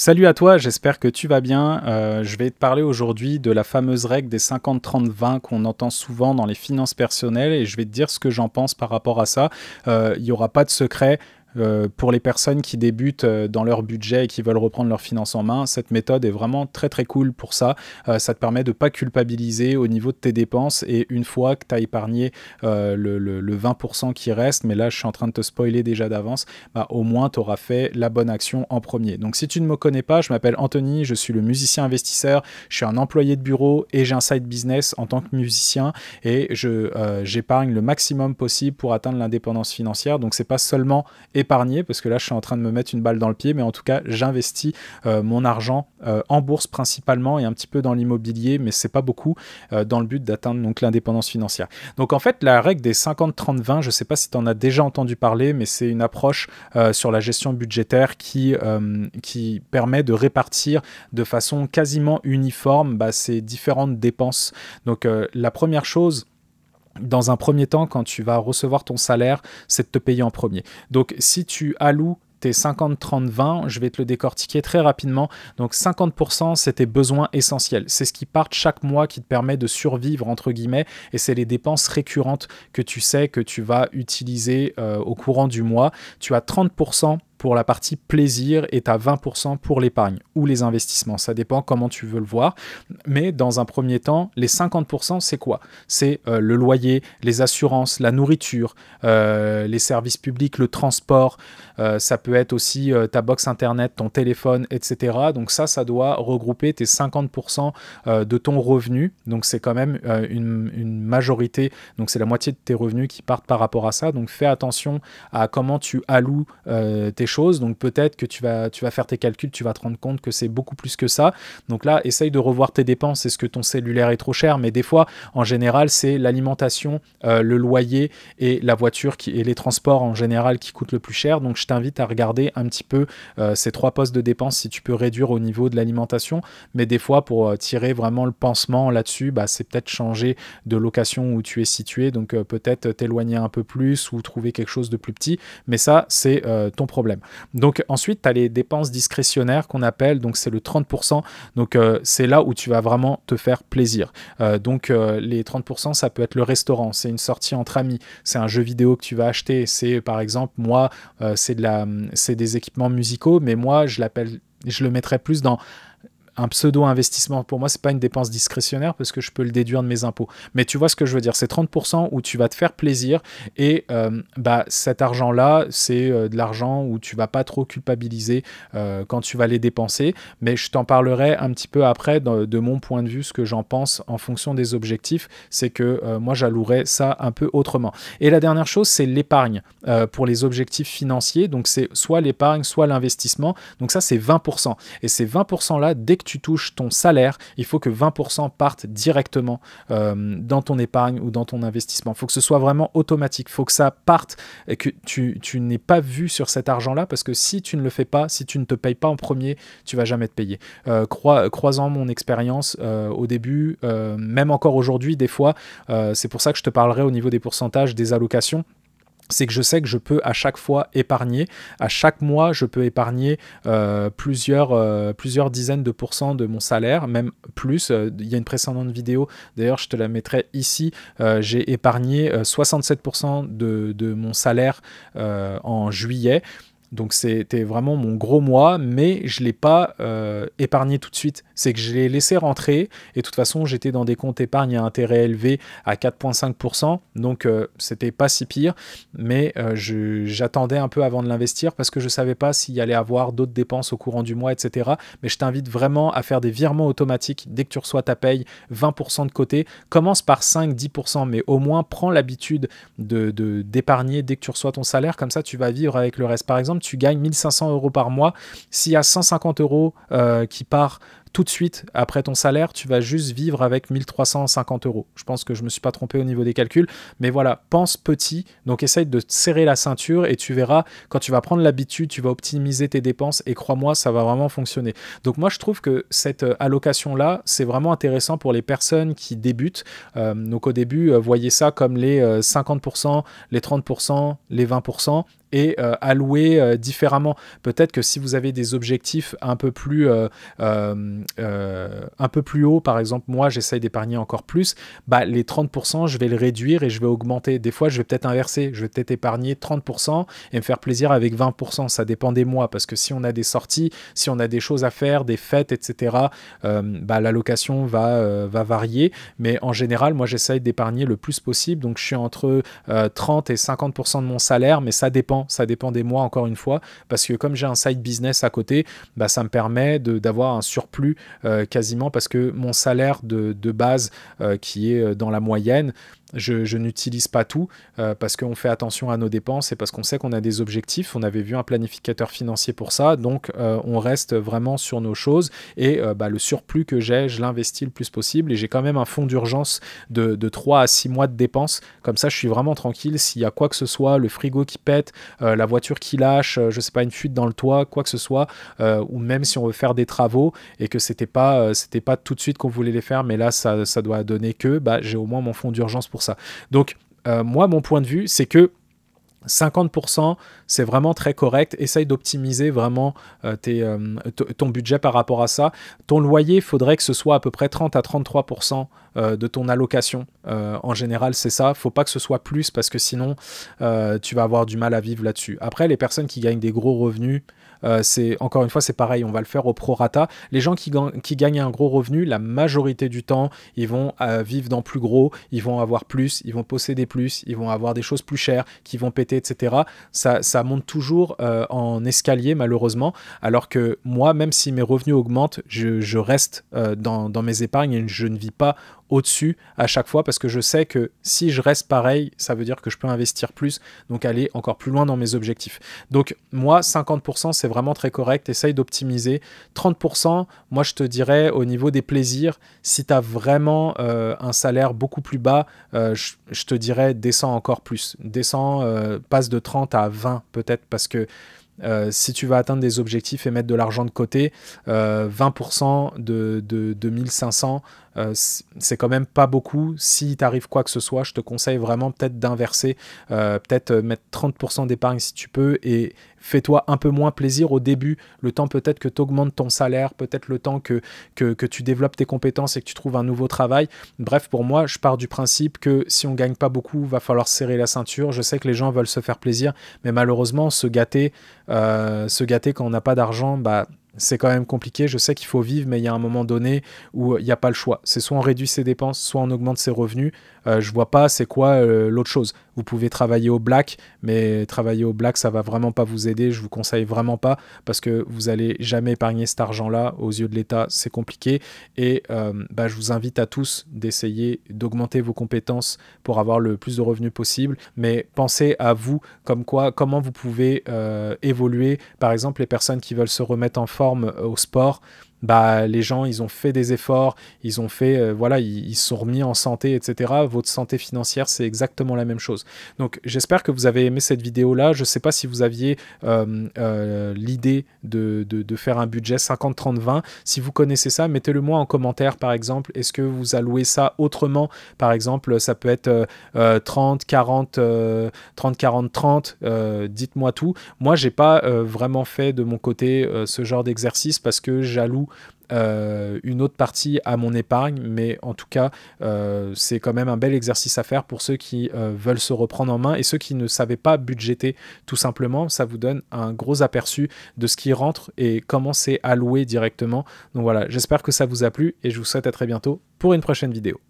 Salut à toi, j'espère que tu vas bien. Je vais te parler aujourd'hui de la fameuse règle des 50-30-20 qu'on entend souvent dans les finances personnelles et je vais te dire ce que j'en pense par rapport à ça. Il n'y aura pas de secret. Pour les personnes qui débutent dans leur budget et qui veulent reprendre leurs finances en main, cette méthode est vraiment très très cool pour ça. Ça te permet de ne pas culpabiliser au niveau de tes dépenses et une fois que tu as épargné le 20% qui reste, mais là je suis en train de te spoiler déjà d'avance, bah, au moins tu auras fait la bonne action en premier. Donc si tu ne me connais pas, je m'appelle Anthony, je suis le musicien investisseur, je suis un employé de bureau et j'ai un side business en tant que musicien et j'épargne le maximum possible pour atteindre l'indépendance financière. Donc c'est pas seulement épargner, parce que là je suis en train de me mettre une balle dans le pied, mais en tout cas j'investis mon argent en bourse principalement et un petit peu dans l'immobilier, mais c'est pas beaucoup, dans le but d'atteindre donc l'indépendance financière. Donc en fait la règle des 50-30-20, je sais pas si tu en as déjà entendu parler, mais c'est une approche sur la gestion budgétaire qui permet de répartir de façon quasiment uniforme ces différentes dépenses. Donc la première chose, dans un premier temps, quand tu vas recevoir ton salaire, c'est de te payer en premier. Donc, si tu alloues tes 50-30-20, je vais te le décortiquer très rapidement. Donc 50%, c'est tes besoins essentiels. C'est ce qui part chaque mois qui te permet de survivre, entre guillemets, et c'est les dépenses récurrentes que tu sais que tu vas utiliser au courant du mois. Tu as 30% pour la partie plaisir et tu as 20% pour l'épargne ou les investissements. Ça dépend comment tu veux le voir. Mais dans un premier temps, les 50%, c'est quoi? C'est le loyer, les assurances, la nourriture, les services publics, le transport. Ça peut être aussi ta box internet, ton téléphone, etc. Donc ça doit regrouper tes 50% de ton revenu. Donc c'est quand même une majorité. Donc c'est la moitié de tes revenus qui partent par rapport à ça. Donc fais attention à comment tu alloues tes choses. Donc peut-être que tu vas faire tes calculs, tu vas te rendre compte que c'est beaucoup plus que ça. Donc là, essaye de revoir tes dépenses. Est-ce que ton cellulaire est trop cher? Mais des fois, en général, c'est l'alimentation, le loyer et la voiture et les transports en général qui coûtent le plus cher. Donc je t'invite à regarder un petit peu ces trois postes de dépenses si tu peux réduire au niveau de l'alimentation. Mais des fois, pour tirer vraiment le pansement là-dessus, c'est peut-être changer de location où tu es situé. Donc peut-être t'éloigner un peu plus ou trouver quelque chose de plus petit. Mais ça, c'est ton problème. Donc ensuite, tu as les dépenses discrétionnaires qu'on appelle, donc c'est le 30%. Donc c'est là où tu vas vraiment te faire plaisir. Donc les 30%, ça peut être le restaurant, c'est une sortie entre amis, c'est un jeu vidéo que tu vas acheter, c'est par exemple, moi, c'est des équipements musicaux, mais moi, je le mettrais plus dans un pseudo-investissement. Pour moi, c'est pas une dépense discrétionnaire parce que je peux le déduire de mes impôts. Mais tu vois ce que je veux dire, c'est 30% où tu vas te faire plaisir et cet argent-là, c'est de l'argent où tu vas pas trop culpabiliser quand tu vas les dépenser. Mais je t'en parlerai un petit peu après de mon point de vue, ce que j'en pense en fonction des objectifs. C'est que moi, j'allouerais ça un peu autrement. Et la dernière chose, c'est l'épargne pour les objectifs financiers. Donc, c'est soit l'épargne, soit l'investissement. Donc, ça, c'est 20%. Et ces 20%-là, dès que tu touches ton salaire, il faut que 20% partent directement dans ton épargne ou dans ton investissement. Il faut que ce soit vraiment automatique. Il faut que ça parte et que tu n'aies pas vu sur cet argent-là parce que si tu ne le fais pas, si tu ne te payes pas en premier, tu vas jamais te payer. Croisant mon expérience au début, même encore aujourd'hui, des fois, c'est pour ça que je te parlerai au niveau des pourcentages des allocations. C'est que je sais que je peux à chaque fois épargner. À chaque mois, je peux épargner plusieurs dizaines de pourcents de mon salaire, même plus. Il y a une précédente vidéo, d'ailleurs, je te la mettrai ici. J'ai épargné 67% de mon salaire en juillet. Donc c'était vraiment mon gros mois, mais je ne l'ai pas épargné tout de suite. C'est que je l'ai laissé rentrer et de toute façon j'étais dans des comptes épargne à intérêt élevé à 4,5%, donc c'était pas si pire, mais j'attendais un peu avant de l'investir parce que je ne savais pas s'il y allait avoir d'autres dépenses au courant du mois, etc. Mais je t'invite vraiment à faire des virements automatiques dès que tu reçois ta paye, 20% de côté. Commence par 5-10%, mais au moins prends l'habitude d'épargner dès que tu reçois ton salaire, comme ça tu vas vivre avec le reste. Par exemple, tu gagnes 1 500 € par mois. S'il y a 150 € qui part tout de suite, après ton salaire, tu vas juste vivre avec 1350 euros. Je pense que je ne me suis pas trompé au niveau des calculs, mais voilà, pense petit, donc essaye de te serrer la ceinture et tu verras, quand tu vas prendre l'habitude, tu vas optimiser tes dépenses et crois-moi, ça va vraiment fonctionner. Donc moi, je trouve que cette allocation-là, c'est vraiment intéressant pour les personnes qui débutent. Donc au début, voyez ça comme les 50%, les 30%, les 20%, et allouer différemment. Peut-être que si vous avez des objectifs un peu plus hauts, par exemple, moi, j'essaye d'épargner encore plus, bah, les 30%, je vais le réduire et je vais augmenter. Des fois, je vais peut-être inverser. Je vais peut-être épargner 30% et me faire plaisir avec 20%. Ça dépend des mois, parce que si on a des sorties, si on a des choses à faire, des fêtes, etc., bah, l'allocation va varier. Mais en général, moi, j'essaye d'épargner le plus possible. Donc, je suis entre 30 et 50% de mon salaire, mais ça dépend des mois, encore une fois, parce que comme j'ai un side business à côté, bah, ça me permet d'avoir un surplus quasiment, parce que mon salaire de base qui est dans la moyenne, je n'utilise pas tout parce qu'on fait attention à nos dépenses et parce qu'on sait qu'on a des objectifs. On avait vu un planificateur financier pour ça, donc on reste vraiment sur nos choses et bah, le surplus que j'ai, je l'investis le plus possible et j'ai quand même un fonds d'urgence de 3 à 6 mois de dépenses. Comme ça, je suis vraiment tranquille. S'il y a quoi que ce soit, le frigo qui pète, la voiture qui lâche, je sais pas, une fuite dans le toit, quoi que ce soit, ou même si on veut faire des travaux et que c'était pas tout de suite qu'on voulait les faire, mais là, ça doit donner que bah, j'ai au moins mon fonds d'urgence pour ça. Donc, moi, mon point de vue, c'est que 50%, c'est vraiment très correct. Essaye d'optimiser vraiment ton budget par rapport à ça. Ton loyer, il faudrait que ce soit à peu près 30 à 33% de ton allocation. En général, c'est ça. Il ne faut pas que ce soit plus parce que sinon, tu vas avoir du mal à vivre là-dessus. Après, les personnes qui gagnent des gros revenus, encore une fois, c'est pareil, on va le faire au prorata. Les gens qui gagnent un gros revenu, la majorité du temps, ils vont vivre dans plus gros, ils vont avoir plus, ils vont posséder plus, ils vont avoir des choses plus chères, qui vont péter, etc. Ça monte toujours en escalier, malheureusement, alors que moi, même si mes revenus augmentent, je reste dans mes épargnes et je ne vis pas au-dessus à chaque fois parce que je sais que si je reste pareil, ça veut dire que je peux investir plus, donc aller encore plus loin dans mes objectifs. Donc moi, 50%, c'est vraiment très correct. Essaye d'optimiser. 30%, moi, je te dirais au niveau des plaisirs, si tu as vraiment un salaire beaucoup plus bas, je te dirais descends encore plus. Descends, passe de 30 à 20 peut-être parce que si tu vas atteindre des objectifs et mettre de l'argent de côté, 20% de 1500, c'est quand même pas beaucoup. Si t'arrive quoi que ce soit, je te conseille vraiment peut-être d'inverser, peut-être mettre 30% d'épargne si tu peux et fais-toi un peu moins plaisir au début, le temps peut-être que tu augmentes ton salaire, peut-être le temps que tu développes tes compétences et que tu trouves un nouveau travail. Bref, pour moi, je pars du principe que si on gagne pas beaucoup, va falloir serrer la ceinture. Je sais que les gens veulent se faire plaisir, mais malheureusement, se gâter quand on n'a pas d'argent, bah, c'est quand même compliqué. Je sais qu'il faut vivre, mais il y a un moment donné où il n'y a pas le choix. C'est soit on réduit ses dépenses, soit on augmente ses revenus. Je vois pas c'est quoi l'autre chose. Vous pouvez travailler au black, mais travailler au black, ça va vraiment pas vous aider. Je vous conseille vraiment pas parce que vous allez jamais épargner cet argent-là aux yeux de l'État. C'est compliqué et je vous invite à tous d'essayer d'augmenter vos compétences pour avoir le plus de revenus possible. Mais pensez à vous, comment vous pouvez évoluer. Par exemple, les personnes qui veulent se remettre en forme au sport, bah, les gens, ils ont fait des efforts, ils ont fait, ils se sont remis en santé, etc. Votre santé financière, c'est exactement la même chose. Donc, j'espère que vous avez aimé cette vidéo-là. Je ne sais pas si vous aviez l'idée de faire un budget 50-30-20. Si vous connaissez ça, mettez-le moi en commentaire, par exemple. Est-ce que vous allouez ça autrement? Par exemple, ça peut être 30-40, 30-40-30. Dites-moi tout. Moi, j'ai pas vraiment fait de mon côté ce genre d'exercice parce que j'alloue une autre partie à mon épargne, mais en tout cas c'est quand même un bel exercice à faire pour ceux qui veulent se reprendre en main et ceux qui ne savaient pas budgéter tout simplement. Ça vous donne un gros aperçu de ce qui rentre et comment c'est alloué directement. Donc voilà, j'espère que ça vous a plu et je vous souhaite à très bientôt pour une prochaine vidéo.